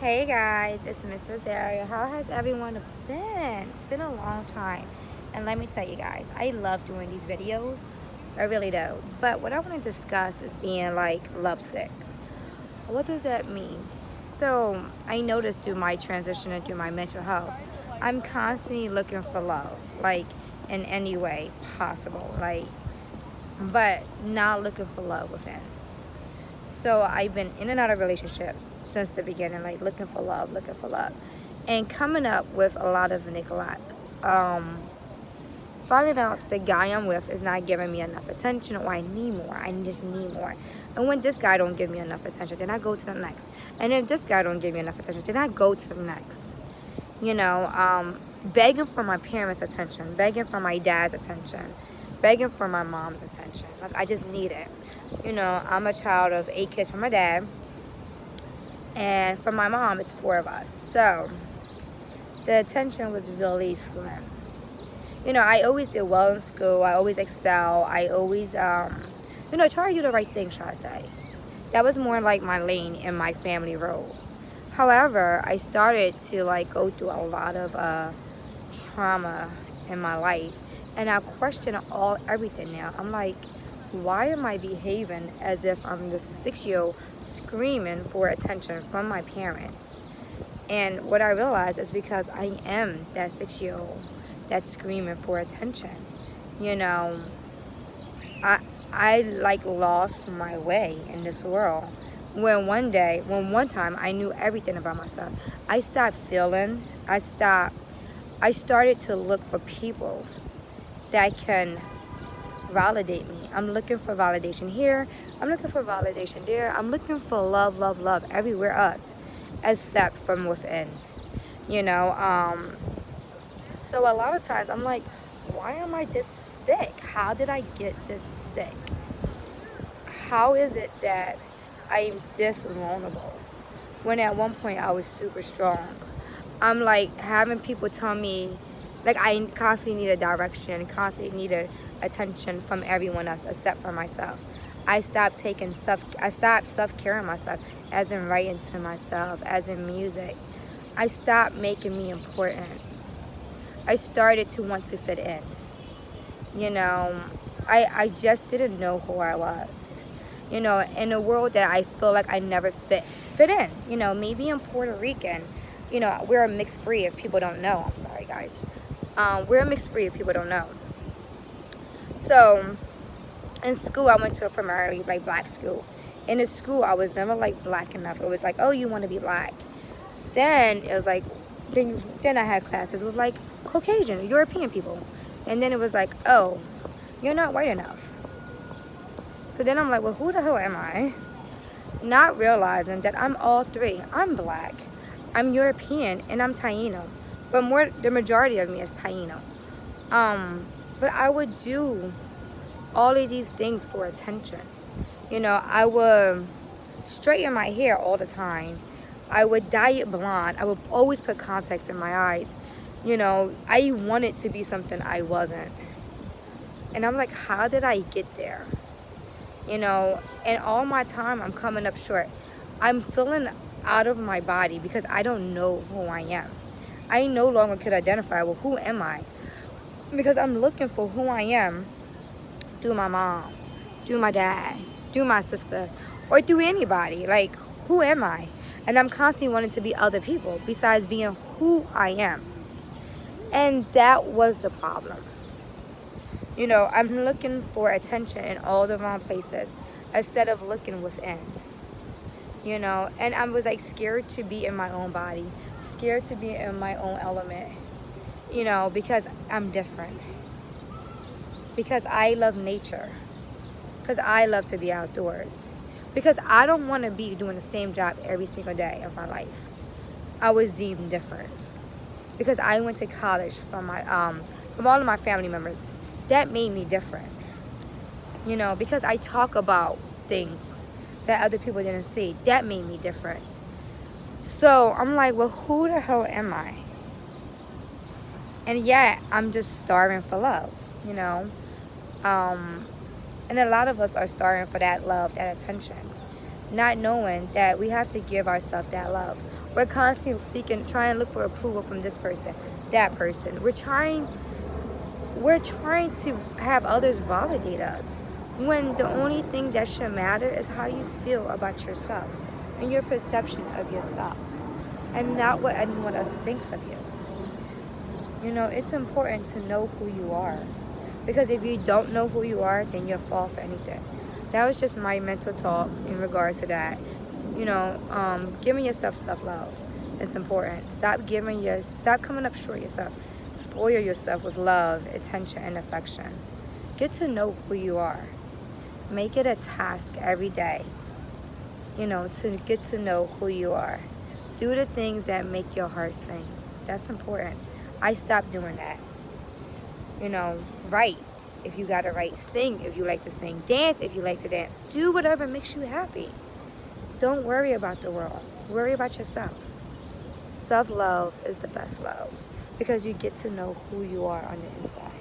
Hey guys, it's Miss Rosario. How has everyone been? It's been a long time. And let me tell you guys, I love doing these videos. I really do. But what I want to discuss is being like lovesick. What does that mean? So I noticed through my transition and through my mental health, I'm constantly looking for love, like in any way possible, but not looking for love within. So I've been in and out of relationships since the beginning, like looking for love, and coming up with a lot of neglect. Finding out the guy I'm with is not giving me enough attention, or I need more. I just need more. And when this guy don't give me enough attention, then I go to the next. And if this guy don't give me enough attention, then I go to the next. Begging for my parents' attention, begging for my dad's attention, begging for my mom's attention. Like I just need it. I'm a child of 8 kids from my dad, and from my mom, it's 4 of us. So the attention was really slim. I always did well in school. I always excel. I always, try to do the right thing, shall I say. That was more like my lane in my family role. However, I started to go through a lot of trauma in my life, and I question everything now. I'm like, why am I behaving as if I'm this 6-year-old screaming for attention from my parents? And what I realized is because I am that 6-year-old that's screaming for attention. I lost my way in this world. When one time I knew everything about myself, I stopped feeling. I started to look for people that can validate me. I'm looking for validation here. I'm looking for validation there. I'm looking for love, love, love everywhere else, except from within. You know. So a lot of times I'm like, why am I this sick? How did I get this sick? How is it that I'm this vulnerable when at one point I was super strong? I'm like having people tell me, like I constantly need a direction, constantly needed attention from everyone else except for myself. I stopped self-caring myself, as in writing to myself, as in music. I stopped making me important. I started to want to fit in. I just didn't know who I was. In a world that I feel like I never fit in. Maybe I'm Puerto Rican. We're a mixed breed if people don't know. I'm sorry, guys. We're a mixed breed if people don't know. So, in school, I went to a primarily black school. In the school, I was never black enough. It was like, oh, you want to be black. Then it was like, then I had classes with Caucasian, European people. And then it was like, oh, you're not white enough. So then I'm like, well, who the hell am I? Not realizing that I'm all three. I'm black, I'm European, and I'm Taino. But the majority of me is Taino. But I would do all of these things for attention. I would straighten my hair all the time. I would dye it blonde. I would always put contacts in my eyes. I wanted to be something I wasn't. And I'm like, how did I get there? And all my time I'm coming up short. I'm feeling out of my body because I don't know who I am. I no longer could identify with who am I, because I'm looking for who I am through my mom, through my dad, through my sister, or through anybody. Like, who am I? And I'm constantly wanting to be other people besides being who I am. And that was the problem. I'm looking for attention in all the wrong places instead of looking within. And I was scared to be in my own body, scared to be in my own element, because I'm different. Because I love nature. Because I love to be outdoors. Because I don't want to be doing the same job every single day of my life. I was deemed different. Because I went to college from all of my family members. That made me different. Because I talk about things that other people didn't see. That made me different. So I'm like, well, who the hell am I? And yet, I'm just starving for love, And a lot of us are starving for that love, that attention, not knowing that we have to give ourselves that love. We're constantly trying to look for approval from this person, that person. We're trying to have others validate us, when the only thing that should matter is how you feel about yourself and your perception of yourself, and not what anyone else thinks of you. You know, it's important to know who you are, because if you don't know who you are, then you'll fall for anything. That was just my mental talk in regards to that. You know, giving yourself self-love is important. Stop coming up short yourself. Spoil yourself with love, attention, and affection. Get to know who you are. Make it a task every day, you know, to get to know who you are. Do the things that make your heart sing. That's important. I stopped doing that. You know, write if you gotta write. Sing if you like to sing. Dance if you like to dance. Do whatever makes you happy. Don't worry about the world. Worry about yourself. Self-love is the best love, because you get to know who you are on the inside.